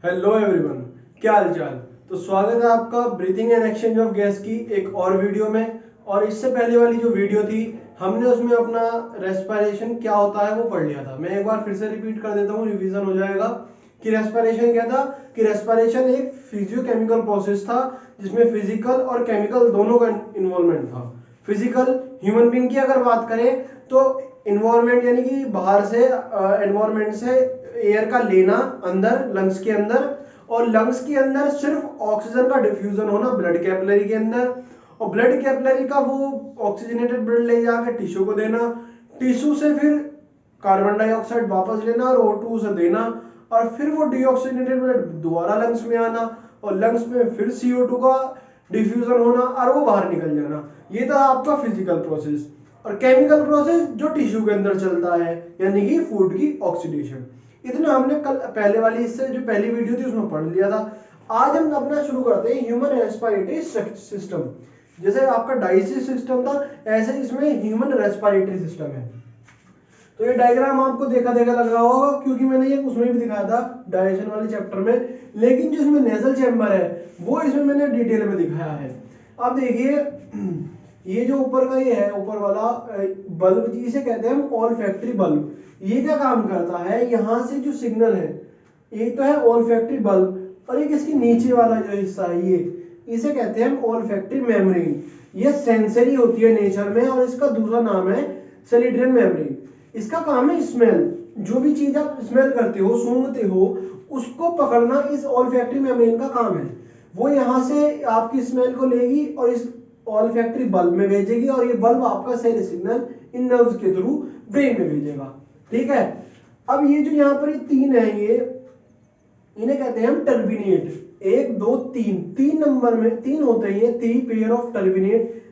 Hello everyone, क्या हाल चाल। तो स्वागत है आपका breathing and exchange of gas की एक और वीडियो में। और इससे पहले वाली जो वीडियो थी हमने उसमें अपना रेस्पिरेशन क्या होता है वो पढ़ लिया था। मैं एक बार फिर से रिपीट कर देता हूँ, रिवीजन हो जाएगा कि रेस्पिरेशन क्या था। कि रेस्पिरेशन एक फिजियोकेमिकल प्रोसेस था जिसमें फिजिकल और केमिकल दोनों का इन्वॉल्वमेंट था। फिजिकल ह्यूमन बीइंग की अगर बात करें तो इन्वायरमेंट यानी कि बाहर से एनवायरमेंट से एयर का लेना अंदर लंग्स के अंदर, और लंग्स के अंदर सिर्फ ऑक्सीजन का डिफ्यूजन होना ब्लड कैपिलरी के अंदर, और ब्लड कैपिलरी का वो ऑक्सीजनेटेड ब्लड ले जाकर टिश्यू को देना, टिश्यू से फिर कार्बन डाइऑक्साइड वापस लेना और O2 से देना, और फिर वो डीऑक्सीजनेटेड ब्लड दोबारा लंग्स में आना और लंग्स में फिर CO2 का डिफ्यूजन होना और वो बाहर निकल जाना। ये था आपका फिजिकल प्रोसेस। और केमिकल प्रोसेस जो टिश्यू के अंदर चलता है यानी कि फूड की ऑक्सीडेशन। इतना हमने कल पहले वाली इससे जो पहली वीडियो थी उसमें पढ़ लिया था। आज हम अपना शुरू करते हैं ह्यूमन रेस्पिरेटरी सिस्टम। जैसे आपका डाइजेस्टिव सिस्टम था ऐसे इसमें ह्यूमन रेस्पिरेटरी सिस्टम है। तो ये डायग्राम आपको देखा देखा लग रहा होगा क्योंकि मैंने ये उसमें भी दिखाया था डाइजेशन वाले चैप्टर में, लेकिन जो इसमें नेजल चैम्बर है वो इसमें मैंने डिटेल में दिखाया है। अब देखिए ये जो ऊपर का ये है ऊपर वाला बल्ब इसे कहते हैं हम ऑल्फैक्टरी बल्ब। ये क्या काम करता है, यहाँ से जो सिग्नल है एक तो है ऑल्फैक्टरी बल्ब और एक इसके नीचे वाला जो हिस्सा है ये इसे कहते हैं हम ऑल्फैक्टरी मेम्ब्रेन। ये सेंसरी होती है नेचर में और इसका दूसरा नाम है सैलिटरी मेम्ब्रेन। इसका काम है स्मेल, जो भी चीज आप स्मेल करते हो सूंघते हो उसको पकड़ना इस ऑल्फैक्टरी मेम्ब्रेन का काम है। वो यहाँ से आपकी स्मेल को लेगी और इस ऑल्फैक्टरी बल्ब में भेजेगी और ये बल्ब आपका सही सिग्नल इन नर्व्स के थ्रू ब्रेन में भेजेगा। ठीक है। अब ये जो यहाँ पर ये तीन है ये इन्हें कहते हैं हम टर्बिनेट। एक दो तीन, तीन नंबर में तीन होते हैं ये 3 पेयर ऑफ टर्बिनेट।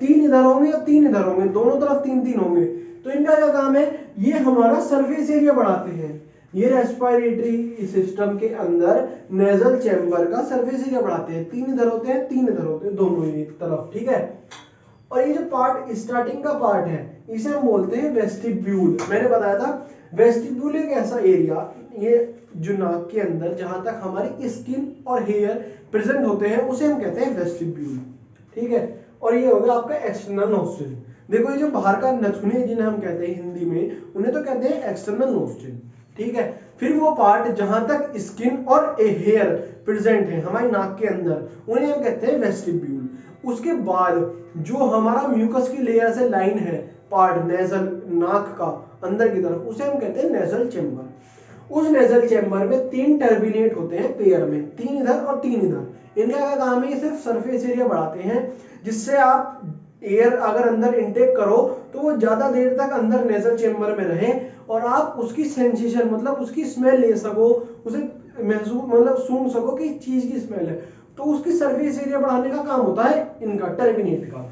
तीन इधर होंगे और तीन इधर होंगे, दोनों तरफ तीन तीन होंगे। तो इनका क्या काम है, ये हमारा सरफेस एरिया बढ़ाते हैं। ये रेस्पिरेटरी सिस्टम के अंदर नेजल चैम्बर का सरफेस एरिया बढ़ाते हैं। तीन इधर होते हैं तीन इधर होते हैं दोनों ही तरफ। ठीक है। और ये जो पार्ट स्टार्टिंग का पार्ट है इसे हम बोलते हैं वेस्टिब्यूल। मैंने बताया था वेस्टिब्यूल एक ऐसा एरिया ये जो नाक के अंदर जहां तक हमारी स्किन और हेयर प्रेजेंट होते हैं उसे हम कहते हैं वेस्टिब्यूल। ठीक है। और ये होगा आपका एक्सटर्नल नोस्ट्रिल। देखो ये जो बाहर का नथुने जिन्हें हम कहते हैं हिंदी में उन्हें तो कहते हैं एक्सटर्नल नोस्ट्रिल। ठीक है। फिर वो पार्ट जहां तक स्किन और हेयर प्रेजेंट है हमारी नाक के अंदर उन्हें हम कहते हैं वेस्टिब्यूल। उसके बाद जो हमारा म्यूकस की लेयर से लाइन है पार्ट नेजल नाक का अंदर की तरफ उसे हम कहते हैं नेजल चैम्बर। उस नेजल चैम्बर में तीन टर्बिनेट होते हैं पेयर में, तीन इधर और तीन इधर। इनका क्या काम है, सिर्फ सरफेस एरिया बढ़ाते हैं जिससे आप एयर अगर अंदर इनटेक करो तो वो ज्यादा देर तक अंदर नेजल चैम्बर में रहे और आप उसकी सेंसेशन मतलब उसकी स्मेल ले सको, उसे महसूस मतलब सूंघ सको कि चीज की स्मेल है। तो उसकी सरफेस एरिया बढ़ाने का काम होता है इनका टर्बिनेट का।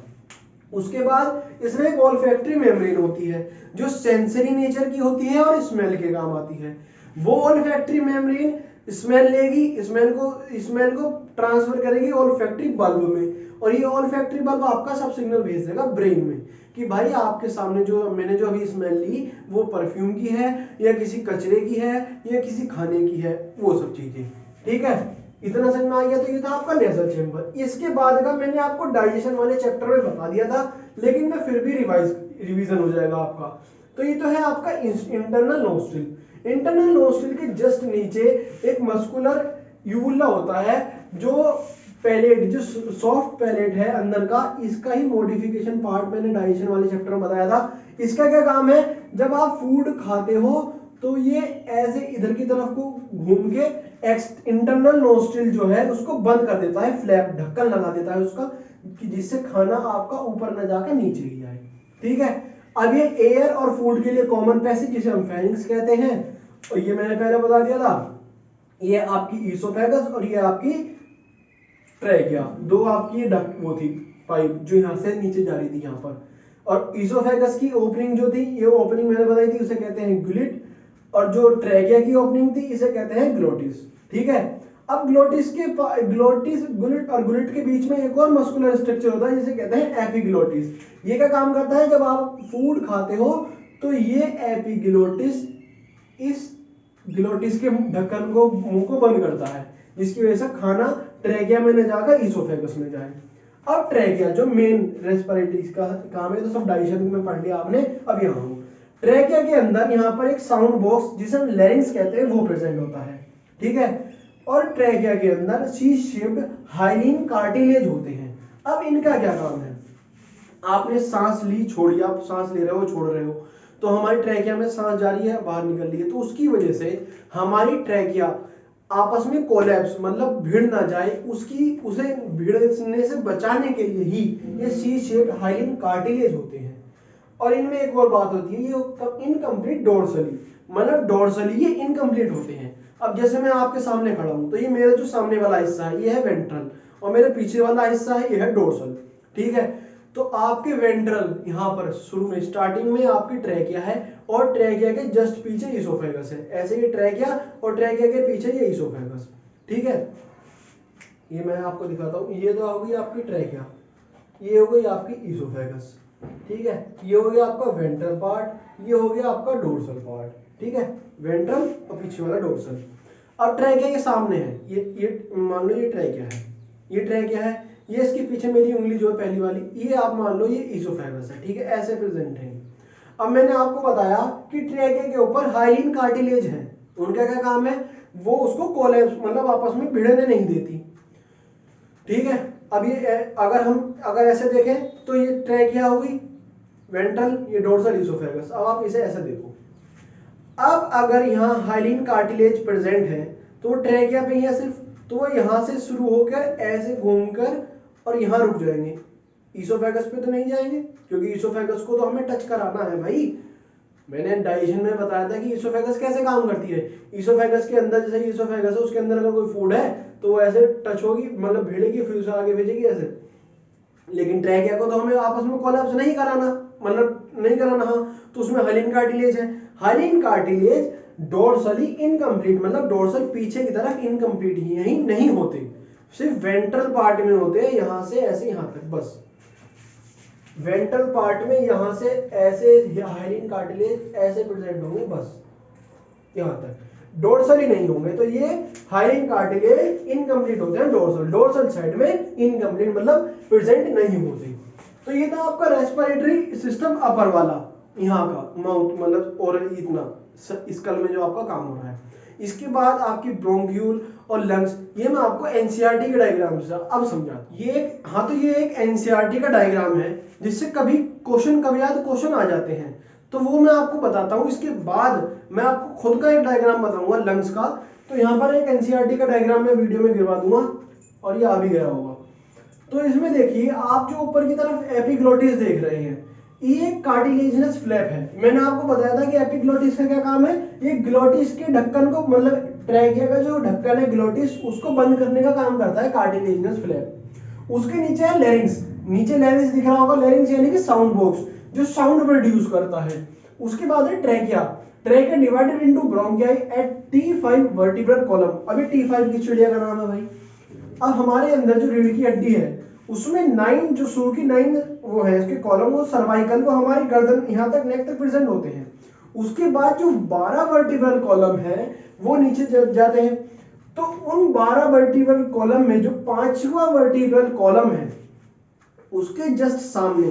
उसके बाद इसमें एक ऑल्फैक्टरी मेम्ब्रेन होती है जो सेंसरी नेचर की होती है और स्मेल के काम आती है। वो ऑल्फैक्टरी मेम्ब्रेन स्मेल लेगी, स्मेल को ट्रांसफर करेगी ऑल्फैक्टरी बल्ब में और ये ऑल्फैक्टरी बल्ब आपका सब सिग्नल भेज देगा ब्रेन में कि भाई आपके सामने जो मैंने जो अभी स्मेल ली वो परफ्यूम की है या किसी कचरे की है या किसी खाने की है, वो सब चीजें। ठीक है। इतना समझ में आ गया। तो ये था आपका नेजल चैम्बर। इसके बाद का मैंने आपको डाइजेशन वाले चैप्टर में बता दिया था लेकिन मैं फिर भी रिवीजन हो जाएगा आपका। तो ये तो है आपका इंटरनल नोस्ट्रिल। इंटरनल नोस्ट्रिल के जस्ट नीचे एक मस्कुलर यूवुला होता है जो पैलेट जो सॉफ्ट पैलेट है अंदर का, इसका ही मॉडिफिकेशन पार्ट मैंने डाइजेशन वाले चैप्टर में बताया था। इसका क्या काम है, जब आप फूड खाते हो तो ये ऐसे इधर की तरफ को घूम के इंटरनल नोस्ट्रिल जो है उसको बंद कर देता है, फ्लैप ढक्कन लगा देता है उसका कि जिससे खाना आपका ऊपर न जाकर नीचे ही आए। ठीक है। अब ये एयर और फूड के लिए कॉमन पैसेज जिसे हम फेरिंक्स कहते हैं और ये मैंने पहले बता दिया था, ये आपकी ईसोफेगस और ये आपकी ट्रैकिया, दो आपकी वो थी पाइप जो यहाँ से नीचे जा रही थी यहाँ पर। और ईसोफेगस की ओपनिंग जो थी ये ओपनिंग मैंने बताई थी उसे कहते हैं ग्लिट और जो ट्रैकिया की ओपनिंग थी इसे कहते हैं ग्लोटिस। ठीक है। अब ग्लोटिस ग्लिट और ग्लिट के बीच में एक और मस्कुलर स्ट्रक्चर होता है जिसे कहते हैं एपिग्लोटिस। ये क्या काम करता है, जब आप फूड खाते हो तो ये एपिग्लोटिस इस ग्लोटिस के ढक्कन को, मुंह को बंद करता है, जिसकी वजह से खाना ट्रैकिया में न जाकर इसोफेगस में जाए। अब ट्रैकिया जो मेन रेस्पिरेटरी का काम है, तो सब डाइजेशन में पढ़ लिया आपने। अब यहाँ हूँ ट्रैकिया के अंदर, यहाँ पर एक साउंड बॉक्स जिसे हम लैरिंक्स कहते हैं वो प्रेजेंट होता है, ठीक है। और ट्रैकिया के अंदर सी शेप्ड हाइलिन कार्टिलेज होते हैं। अब इनका क्या काम है, आपने सांस ली छोड़ी, आप सांस ले रहे हो छोड़ रहे हो, तो हमारी ट्रैकिया में सांस जा रही है बाहर निकल रही है, तो उसकी वजह से हमारी ट्रैकिया आपस में कोलैप्स मतलब भिड़ ना जाए, उसे भिड़ने से बचाने के लिए ही ये सी शेप्ड हाइलिन कार्टिलेज होते हैं। और इनमें एक और बात होती है, ये इनकम्प्लीट डोर्सली, मतलब डोर्सली ये इनकम्प्लीट होते हैं। अब जैसे मैं आपके सामने खड़ा हूं, तो ये मेरा जो सामने वाला हिस्सा है ये है वेंट्रल, और मेरे पीछे वाला हिस्सा है ये है डोर्सल, ठीक है। तो आपके वेंट्रल यहाँ पर शुरू में स्टार्टिंग में आपकी ट्रैकिया है, और ट्रैकिया के जस्ट पीछे इसोफेगस है। ऐसे ये ट्रैकिया और ट्रैकिया के पीछे ये इसोफेगस, ठीक है। ये मैं आपको दिखाता हूँ, ये तो होगी आपकी ट्रैकिया, ये हो गई आपकी इसोफेगस, ठीक है। ये हो गया आपका वेंट्रल पार्ट, ये हो गया आपका डोर्सल पार्ट, ठीक है। वेंट्रल और पीछे वाला डोर्सल। अब ट्रैकिया के सामने है, ये मान लो ये ट्रैकिया है, ये ट्रैकिया है, ये इसके पीछे मेरी उंगली जो है पहली वाली, ये आप मान लो ये इसोफेगस है, ठीक है। ऐसे प्रेजेंट है। अब मैंने आपको बताया कि ट्रैकिया के ऊपर हाइलिन कार्टिलेज है, उनका क्या काम है, वो उसको कोलैप्स मतलब आपस में भिड़ने नहीं देती, ठीक है। अब ये अगर ऐसे देखें तो ये ट्रैकिया होगी वेंट्रल, ये डोर्सल इसोफेगस। अब आप इसे ऐसे देखो, अब अगर यहाँ हाइलिन कार्टिलेज प्रेजेंट है तो ट्रैकिया पे ही है सिर्फ, तो वो यहाँ से शुरू होकर ऐसे घूमकर और यहाँ रुक जाएंगे, इसोफेगस पे तो नहीं जाएंगे, क्योंकि इसोफेगस को तो हमें टच कराना है भाई। मैंने डाइजेशन में बताया था कि इसोफेगस कैसे काम करती है। इसोफेगस के अंदर जैसे इसोफेगस है, उसके अंदर अगर कोई फूड है तो वो ऐसे टच होगी, मतलब भिड़ेगी, फिर उसे आगे भेजेगी ऐसे। लेकिन ट्रैकिया को तो हमें आपस में कोलैप्स नहीं कराना, मतलब नहीं कराना, हाँ, तो उसमें हाइलिन कार्टिलेज है। हाइलिन कार्टिलेज डोर्सली इनकम्प्लीट, मतलब डोर्सल पीछे की तरफ इनकम्प्लीट ही यही नहीं होते, सिर्फ वेंट्रल पार्ट में होते हैं, यहां से ऐसे यहां तक, बस वेंट्रल पार्ट में यहां से ऐसे हाइलिन कार्टिलेज ऐसे प्रेजेंट होंगे, बस यहां तक, डोर्सल ही नहीं होंगे। तो ये हाइलिन कार्टिलेज इनकम्प्लीट होते हैं, डोर्सल साइड में इनकम्प्लीट मतलब प्रेजेंट नहीं होते। तो ये था आपका रेस्पिरेटरी सिस्टम अपर वाला, यहाँ का माउथ मतलब और इतना स्कल में जो आपका काम हो रहा है। इसके बाद आपकी ब्रोंक्यूल और लंग्स, ये मैं आपको एनसीईआरटी के डायग्राम से अब समझा। ये एक, हाँ, तो ये एक एनसीईआरटी का डायग्राम है जिससे कभी क्वेश्चन आ जाते हैं, तो वो मैं आपको बताता हूँ। इसके बाद मैं आपको खुद का एक डायग्राम बताऊंगा लंग्स का। तो यहाँ पर एक एनसीईआरटी का डायग्राम मैं वीडियो में गिरवा दूंगा, और ये आ भी गया होगा। तो इसमें देखिए, आप जो ऊपर की तरफ एपिग्लोटिस देख रहे हैं, ये कार्टिलेजिनस फ्लैप है। मैंने आपको बताया था कि एपिग्लोटिस का क्या काम है, ये ग्लोटिस के ढक्कन को, मतलब ट्रैकिया का जो ढक्कन है ग्लोटिस, उसको बंद करने का काम करता है कार्टिलेजिनस फ्लैप। उसके नीचे है लैरिंक्स, नीचे लैरिंक्स दिख रहा होगा, लैरिंक्स यानी कि साउंड बॉक्स जो साउंड प्रोड्यूस करता है। उसके बाद है trachea, trachea divided into bronchi at T5 vertebral column. अभी T5 की चिड़िया का नाम है भाई। अब हमारे अंदर जो रीढ़ की हड्डी है उसमें 9 जो शुरू की 9 वो है इसके कॉलम, वो सर्वाइकल, वो हमारी गर्दन यहाँ तक नेक तक प्रेजेंट होते हैं। उसके बाद जो 12 वर्टिब्रल कॉलम है वो नीचे जाते हैं। तो उन 12 वर्टिब्रल कॉलम में जो 5वां वर्टिब्रल कॉलम है उसके जस्ट सामने,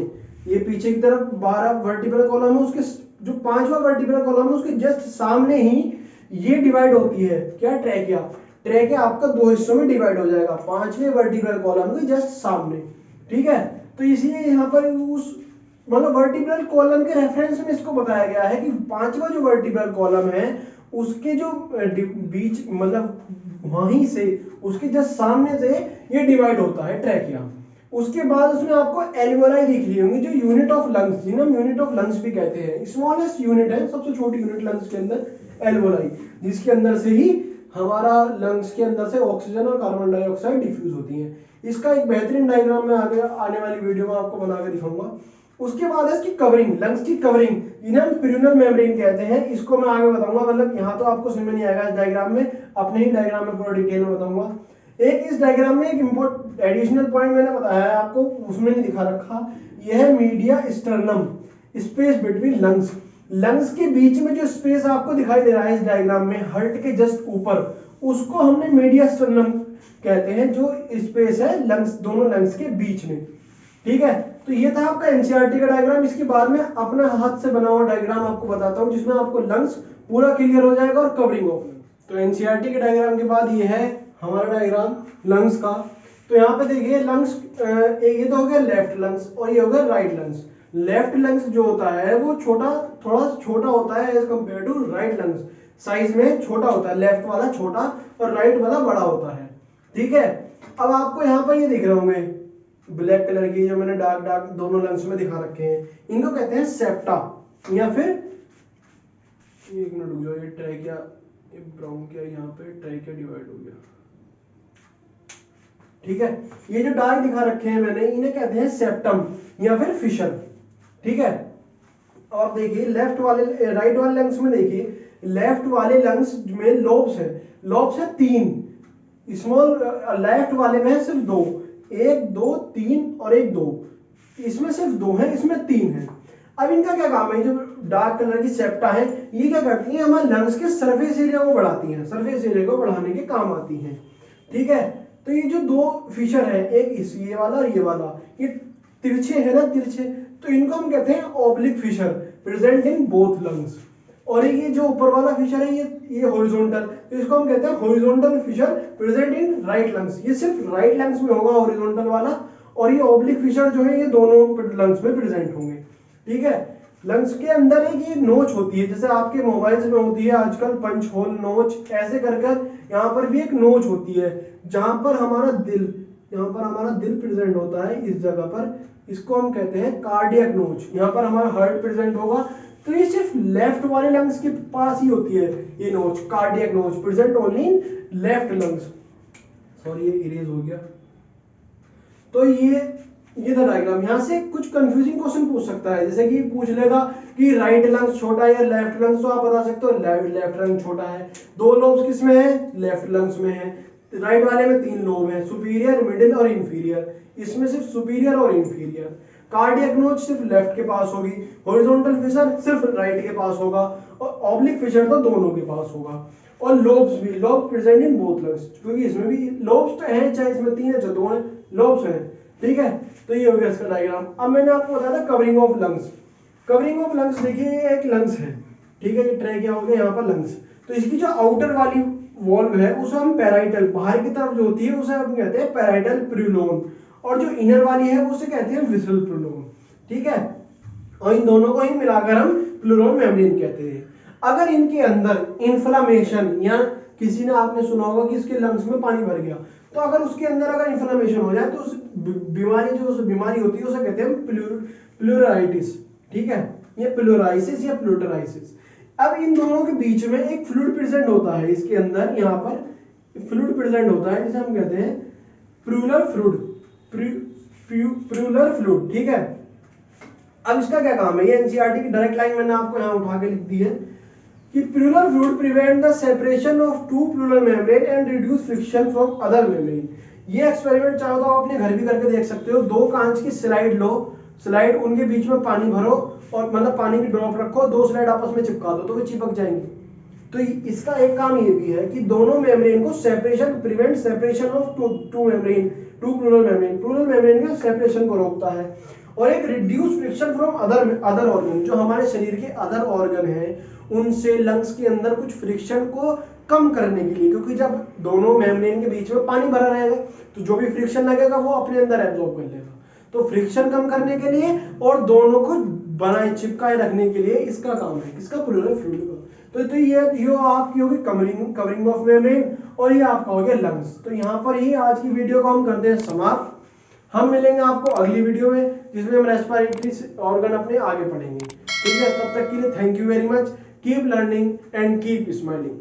ये पीछे की तरफ 12 वर्टिब्रल कॉलम है, उसके जो 5वां वर्टिब्रल कॉलम है उसके जस्ट सामने ही ये डिवाइड होती है, क्या, ट्रैकिया। ट्रैकिया आपका 2 हिस्सों में डिवाइड हो जाएगा 5वें वर्टिब्रल कॉलम के जस्ट सामने, ठीक है। तो इसलिए यहाँ पर उस मतलब वर्टिब्रल कॉलम के रेफरेंस में इसको बताया गया है कि 5वां जो वर्टिब्रल कॉलम है उसके जो बीच मतलब वहीं से उसके जस्ट सामने से ये डिवाइड होता है ट्रैकिया। उसके बाद उसमें आपको एल्वियोलाई दिख रही होंगी, जो यूनिट ऑफ लंग्स, जिन्हें हम यूनिट ऑफ लंग्स भी कहते हैं, स्मॉलेस्ट यूनिट है, सबसे छोटी यूनिट लंग्स के अंदर एल्वियोलाई, जिसके अंदर से ही हमारा लंग्स के अंदर से ऑक्सीजन और कार्बन डाइऑक्साइड डिफ्यूज होती है। इसका एक बेहतरीन डायग्राम मैं आगे आने वाली वीडियो में आपको बना के दिखाऊंगा। उसके बाद है इसकी कवरिंग, लंग्स की कवरिंग, जिन्हें हम प्यूरिनल मेम्ब्रेन कहते हैं, इसको मैं आगे बताऊंगा। मतलब यहाँ तो आपको समझ में नहीं आएगा इस डायग्राम में, अपने ही डायग्राम में पूरा डिटेल में बताऊंगा। एक इस डायग्राम में एक इंपॉर्टेंट एडिशनल पॉइंट मैंने बताया है आपको, उसमें नहीं दिखा रखा, यह है media sternum, space between lungs. Lungs के बीच में जो स्पेस आपको दिखाई दे रहा है इस डायग्राम में, हार्ट के जस्ट ऊपर, उसको हमने मीडियस्टर्नम कहते हैं, जो स्पेस है लंग्स, दोनों लंग्स के बीच में। ठीक है, तो ये था आपका एनसीईआरटी का डायग्राम। इसके बाद में अपना हाथ से बना हुआ डायग्राम आपको बताता हूं, जिसमें आपको लंग्स पूरा क्लियर हो जाएगा और कवरिंग ऑफ लंग्स। तो एनसीईआरटी के डायग्राम के बाद ये है हमारा डायग्राम लंग्स का। तो यहाँ पे देखिए लंग्स, ये तो हो गया लेफ्ट लंग्स और ये हो गया राइट लंग्स। लेफ्ट लंग्स जो होता है वो छोटा, थोड़ा छोटा होता है as compare to right lungs, size में छोटा होता है, लेफ्ट वाला छोटा और राइट वाला बड़ा होता है। ठीक है, अब आपको यहाँ पर ये दिख रहे होंगे ब्लैक कलर की, जो मैंने डार्क डार्क दोनों लंग्स में दिखा रखे हैं, इनको कहते हैं सेप्टा, या फिर एक मिनट रुक जाओ, ये ट्रैकिया, ये ब्राउन क्या यहाँ पे ट्रैकिया डिवाइड हो गया। ठीक है, ये जो डार्क दिखा रखे हैं मैंने, इन्हें कहते हैं सेप्टम या फिर फिशर। ठीक है, और देखिए लेफ्ट वाले, राइट वाले लंग्स में देखिए, लेफ्ट वाले लंग्स में लोब्स है, लोब्स है 3, स्मॉल, लेफ्ट वाले में है सिर्फ 2, 1 2 3 और 1 2, इसमें सिर्फ 2 है, इसमें 3 है। अब इनका क्या काम है, जो डार्क कलर की सेप्टा है, ये क्या करती है, हमारे लंग्स के सरफेस एरिया को बढ़ाती हैं, सरफेस एरिया को बढ़ाने के काम आती हैं। ठीक है, तो ये जो 2 फिशर है, एक इस ये वाला और ये वाला, ये तिरछे है ना, तिरछे, तो इनको हम कहते हैं oblique fissure, present in both lungs. और ये जो ऊपर वाला फिशर है, ये हॉरिजॉन्टल, तो इसको हम कहते हैं horizontal fissure, present in right lungs. ये सिर्फ राइट लंग्स में होगा हॉरिजॉन्टल वाला, और ये ऑब्लिक फिशर जो है ये दोनों लंग्स में प्रेजेंट होंगे। ठीक है, लंग्स के अंदर एक ये नोच होती है, जैसे आपके मोबाइल्स में होती है आजकल पंच होल नोच, ऐसे कर यहाँ पर भी एक नोच होती है, जहां पर हमारा दिल, यहाँ पर हमारा दिल प्रेजेंट होता है, इस जगह पर, इसको हम कहते हैं कार्डियक नोच। यहाँ पर हमारा हार्ट प्रेजेंट होगा, तो ये सिर्फ लेफ्ट वाले लंग्स के पास ही होती है ये नोच, कार्डियक नोच, present only in left lungs. Sorry, ये इरेज हो गया। तो ये था डायग्राम। यहाँ से कुछ कंफ्यूजिंग क्वेश्चन पूछ सकता है, जैसे कि पूछ लेगा कि राइट लंग्स छोटा है या लेफ्ट लंग्स, तो आप बता सकते हो लेफ्ट लंग छोटा है। 2 लोब्स किसमें है, लेफ्ट लंग्स में है। राइट वाले में 3 लोब है, सुपीरियर, मिडिल और इंफीरियर, इसमें सिर्फ सुपीरियर और इंफीरियर। कार्डियक नोच सिर्फ लेफ्ट के पास होगी, हॉरिजॉन्टल फिशर सिर्फ राइट के पास होगा, और ऑब्लिक फिशर तो दोनों के पास होगा। और लोब्स भी, lobe present in both lungs, क्योंकि इसमें भी लोब्स तो हैं, चाहे इसमें 3 है चाहे 2 है, लोब्स हैं। ठीक है, तो ये हो गया इसका डायग्राम। अब मैंने आपको बताया था covering of lungs. Covering of lungs देखिए, ये एक लंग्स है, ठीक है, ये ट्रैकिया हो गया, यहाँ पर लंग्स, तो इसकी जो आउटर वाली वॉल्व है उसे हम पैराइटल, बाहर की तरफ जो होती है उसे हम कहते हैं पैराइटल प्रिलोन, और जो इनर वाली है उसे कहते हैं विसरल प्रिलोन। ठीक है, और इन दोनों को ही मिलाकर हम प्लूरल मेम्ब्रेन कहते हैं। अगर इनके अंदर इन्फ्लामेशन, या किसी ने आपने सुना होगा कि इसके लंग्स में पानी भर गया, तो अगर उसके अंदर अगर इन्फ्लामेशन हो जाए तो उस बीमारी, जो उस बीमारी होती है उसे कहते हैं प्लूराइटिस। ठीक है, ये प्लूराइसिस या प्लूटराइसिस। अब इन दोनों के बीच में एक फ्लूइड प्रेजेंट होता है, इसके अंदर यहाँ पर फ्लूइड प्रेजेंट होता है, जिसे हम कहते हैं प्लूरल फ्लूइड, प्लूरल फ्लूइड। ठीक है, अब इसका क्या काम है, ये एनसीईआरटी की डायरेक्ट लाइन मैंने आपको यहाँ उठा के लिख दी है कि pleural fluid prevent the separation of 2 pleural membrane and reduce friction from other membrane. ये एक्सपेरिमेंट चाहो तो आप अपने घर भी करके देख सकते हो। 2 कांच की स्लाइड लो, स्लाइड, उनके बीच में पानी भरो और मतलब पानी की ड्रॉप रखो, 2 स्लाइड आपस में चिपका दो तो वो चिपक जाएंगी। तो इसका एक काम ये भी है कि दोनों मेम्ब्रेन को separation, prevent separation of 2 membrane, 2 pleural membrane, pleural membrane के सेपरेशन को रोकता है। और एक reduce friction from other organ, जो हमारे शरीर के अदर ऑर्गन हैं उनसे लंग्स के अंदर कुछ फ्रिक्शन को कम करने के लिए, क्योंकि जब दोनों मेम्ब्रेन के बीच में पानी भरा रहेगा तो जो भी फ्रिक्शन लगेगा वो अपने अंदर एब्जॉर्ब कर लेगा, तो फ्रिक्शन कम करने के लिए और दोनों को बनाए चिपकाए रखने के लिए इसका काम है, इसका प्लूरल फ्लूइड का। तो ये आपकी होगी कवरिंग ऑफ मेम्ब्रेन, और ये आपका हो गया लंग्स। तो यहाँ पर ही आज की वीडियो को हम करते हैं समाप्त। हम मिलेंगे आपको अगली वीडियो में, जिसमें हम रेस्पिरेटरी ऑर्गन अपने आगे पढ़ेंगे। ठीक है, तब तक के लिए thank you very much, keep learning and keep smiling.